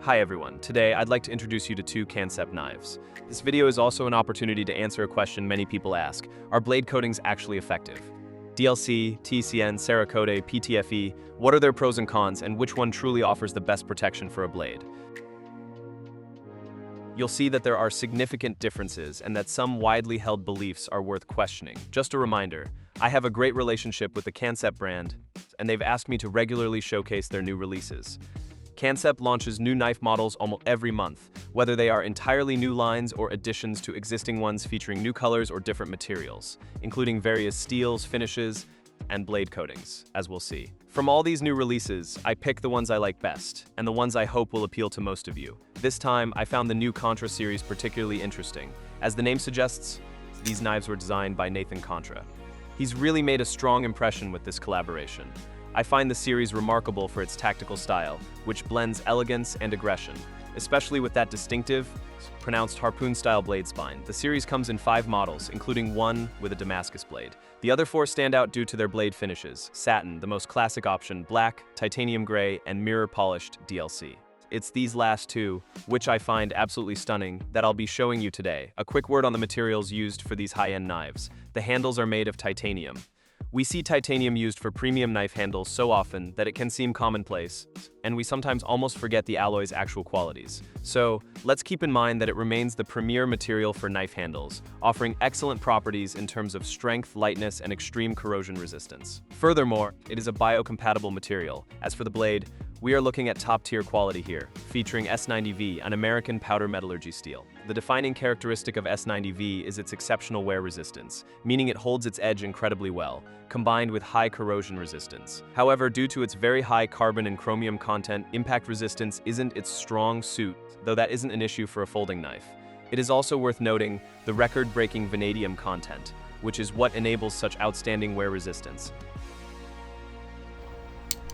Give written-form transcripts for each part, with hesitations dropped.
Hi everyone, today I'd like to introduce you to two Cancept knives. This video is also an opportunity to answer a question many people ask: are blade coatings actually effective? DLC, TiCN, Cerakote, PTFE, what are their pros and cons, and which one truly offers the best protection for a blade? You'll see that there are significant differences and that some widely held beliefs are worth questioning. Just a reminder, I have a great relationship with the Cancept brand, and they've asked me to regularly showcase their new releases. Cancept launches new knife models almost every month, whether they are entirely new lines or additions to existing ones featuring new colors or different materials, including various steels, finishes, and blade coatings, as we'll see. From all these new releases, I pick the ones I like best, and the ones I hope will appeal to most of you. This time, I found the new Contra series particularly interesting. As the name suggests, these knives were designed by Contra. He's really made a strong impression with this collaboration. I find the series remarkable for its tactical style, which blends elegance and aggression, especially with that distinctive, pronounced harpoon-style blade spine. The series comes in 5 models, including one with a Damascus blade. The other 4 stand out due to their blade finishes: satin, the most classic option, black, titanium gray, and mirror-polished DLC. It's these last two, which I find absolutely stunning, that I'll be showing you today. A quick word on the materials used for these high-end knives. The handles are made of titanium. We see titanium used for premium knife handles so often that it can seem commonplace, and we sometimes almost forget the alloy's actual qualities. So, let's keep in mind that it remains the premier material for knife handles, offering excellent properties in terms of strength, lightness, and extreme corrosion resistance. Furthermore, it is a biocompatible material. As for the blade, we are looking at top-tier quality here, featuring S90V, an American powder metallurgy steel. The defining characteristic of S90V is its exceptional wear resistance, meaning it holds its edge incredibly well, combined with high corrosion resistance. However, due to its very high carbon and chromium content, impact resistance isn't its strong suit, though that isn't an issue for a folding knife. It is also worth noting the record-breaking vanadium content, which is what enables such outstanding wear resistance.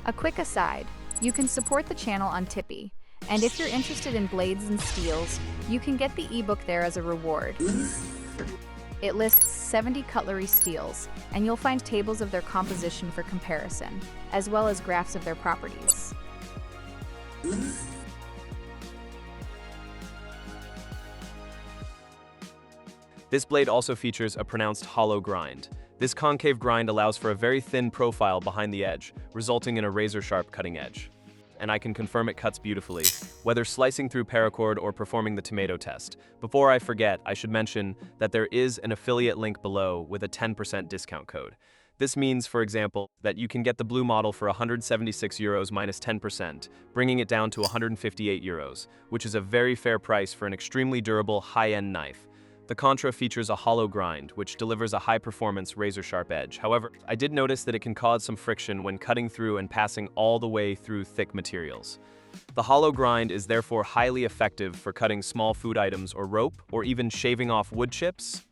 A quick aside, you can support the channel on Tipeee, and if you're interested in blades and steels, you can get the ebook there as a reward. It lists 70 cutlery steels, and you'll find tables of their composition for comparison, as well as graphs of their properties. This blade also features a pronounced hollow grind. This concave grind allows for a very thin profile behind the edge, resulting in a razor-sharp cutting edge. And I can confirm it cuts beautifully, whether slicing through paracord or performing the tomato test. Before I forget, I should mention that there is an affiliate link below with a 10% discount code. This means, for example, that you can get the blue model for €176 minus 10%, bringing it down to €158, which is a very fair price for an extremely durable, high-end knife. The Contra features a hollow grind, which delivers a high-performance razor-sharp edge. However, I did notice that it can cause some friction when cutting through and passing all the way through thick materials. The hollow grind is therefore highly effective for cutting small food items or rope, or even shaving off wood chips,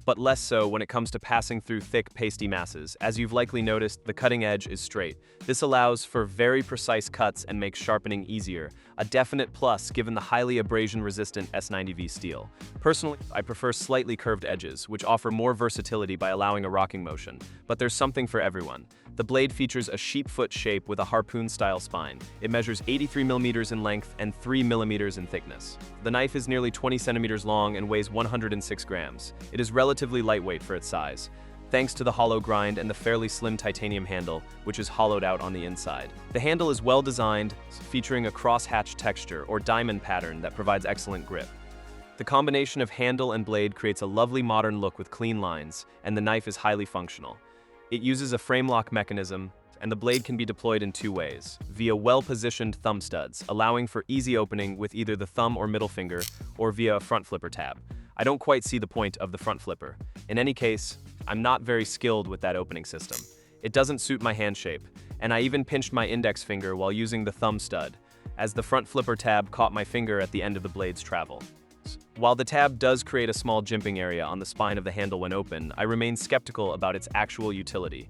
but less so when it comes to passing through thick, pasty masses. As you've likely noticed, the cutting edge is straight. This allows for very precise cuts and makes sharpening easier, a definite plus given the highly abrasion-resistant S90V steel. Personally, I prefer slightly curved edges, which offer more versatility by allowing a rocking motion, but there's something for everyone. The blade features a sheepfoot shape with a harpoon-style spine. It measures 83 millimeters in length and 3 millimeters in thickness. The knife is nearly 20 centimeters long and weighs 106 grams. It is relatively lightweight for its size, thanks to the hollow grind and the fairly slim titanium handle, which is hollowed out on the inside. The handle is well designed, featuring a crosshatch texture or diamond pattern that provides excellent grip. The combination of handle and blade creates a lovely modern look with clean lines, and the knife is highly functional. It uses a frame lock mechanism, and the blade can be deployed in 2 ways, via well-positioned thumb studs, allowing for easy opening with either the thumb or middle finger, or via a front flipper tab. I don't quite see the point of the front flipper. In any case, I'm not very skilled with that opening system. It doesn't suit my hand shape, and I even pinched my index finger while using the thumb stud, as the front flipper tab caught my finger at the end of the blade's travel. While the tab does create a small jimping area on the spine of the handle when open, I remain skeptical about its actual utility,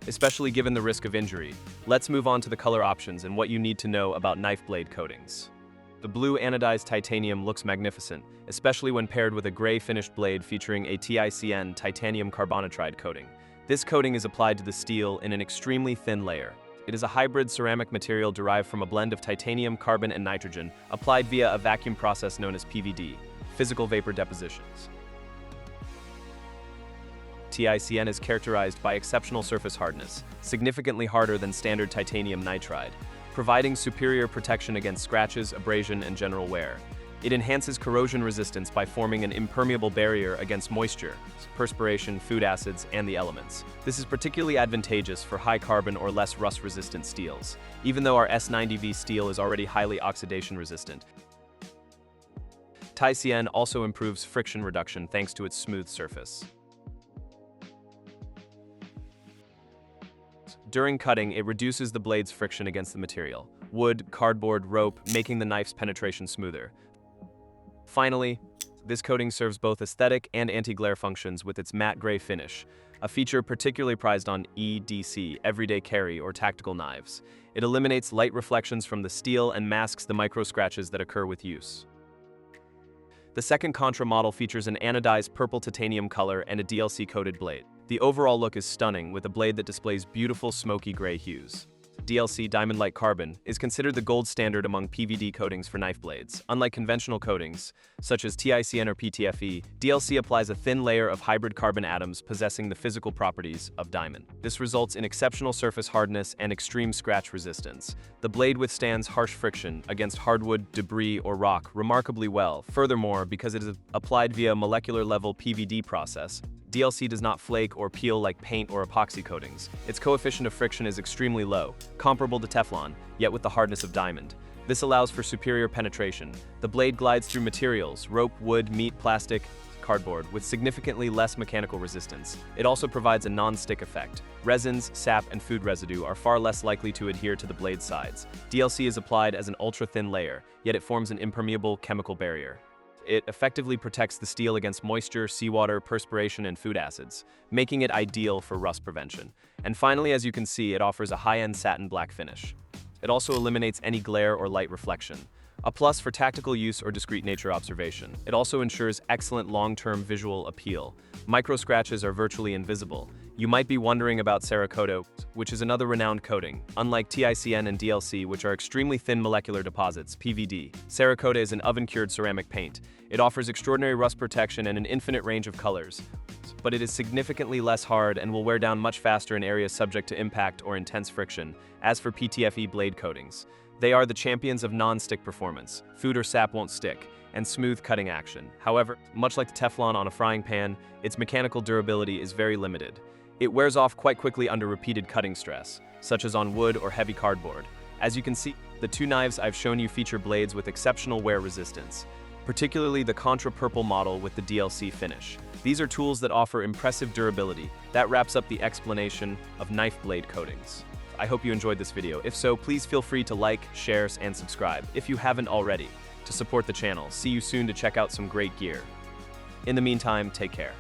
especially given the risk of injury. Let's move on to the color options and what you need to know about knife blade coatings. The blue anodized titanium looks magnificent, especially when paired with a gray finished blade featuring a TiCN titanium carbonitride coating. This coating is applied to the steel in an extremely thin layer, It is a hybrid ceramic material derived from a blend of titanium, carbon, and nitrogen, applied via a vacuum process known as PVD, physical vapor depositions. TiCN is characterized by exceptional surface hardness, significantly harder than standard titanium nitride, providing superior protection against scratches, abrasion, and general wear. It enhances corrosion resistance by forming an impermeable barrier against moisture, perspiration, food acids, and the elements. This is particularly advantageous for high carbon or less rust-resistant steels, even though our S90V steel is already highly oxidation resistant. TiCN also improves friction reduction thanks to its smooth surface. During cutting, it reduces the blade's friction against the material, wood, cardboard, rope, making the knife's penetration smoother. Finally, this coating serves both aesthetic and anti-glare functions with its matte gray finish, a feature particularly prized on EDC, everyday carry, or tactical knives. It eliminates light reflections from the steel and masks the micro scratches that occur with use. The second Contra model features an anodized purple titanium color and a DLC-coated blade. The overall look is stunning, with a blade that displays beautiful smoky gray hues. DLC diamond-like carbon is considered the gold standard among PVD coatings for knife blades. Unlike conventional coatings, such as TiCN or PTFE, DLC applies a thin layer of hybrid carbon atoms possessing the physical properties of diamond. This results in exceptional surface hardness and extreme scratch resistance. The blade withstands harsh friction against hardwood, debris, or rock remarkably well. Furthermore, because it is applied via a molecular-level PVD process, DLC does not flake or peel like paint or epoxy coatings. Its coefficient of friction is extremely low, comparable to Teflon, yet with the hardness of diamond. This allows for superior penetration. The blade glides through materials, rope, wood, meat, plastic, cardboard, with significantly less mechanical resistance. It also provides a non-stick effect. Resins, sap, and food residue are far less likely to adhere to the blade's sides. DLC is applied as an ultra-thin layer, yet it forms an impermeable chemical barrier. It effectively protects the steel against moisture, seawater, perspiration, and food acids, making it ideal for rust prevention. And finally, as you can see, it offers a high-end satin black finish. It also eliminates any glare or light reflection, a plus for tactical use or discrete nature observation. It also ensures excellent long-term visual appeal. Micro scratches are virtually invisible. You might be wondering about Cerakote, which is another renowned coating. Unlike TiCN and DLC, which are extremely thin molecular deposits, PVD, Cerakote is an oven-cured ceramic paint. It offers extraordinary rust protection and an infinite range of colors, but it is significantly less hard and will wear down much faster in areas subject to impact or intense friction. As for PTFE blade coatings, they are the champions of non-stick performance. Food or sap won't stick, and smooth cutting action. However, much like the Teflon on a frying pan, its mechanical durability is very limited. It wears off quite quickly under repeated cutting stress, such as on wood or heavy cardboard. As you can see, the two knives I've shown you feature blades with exceptional wear resistance, particularly the Contra purple model with the DLC finish. These are tools that offer impressive durability. That wraps up the explanation of knife blade coatings. I hope you enjoyed this video. If so, please feel free to like, share, and subscribe if you haven't already to support the channel. See you soon to check out some great gear. In the meantime, take care.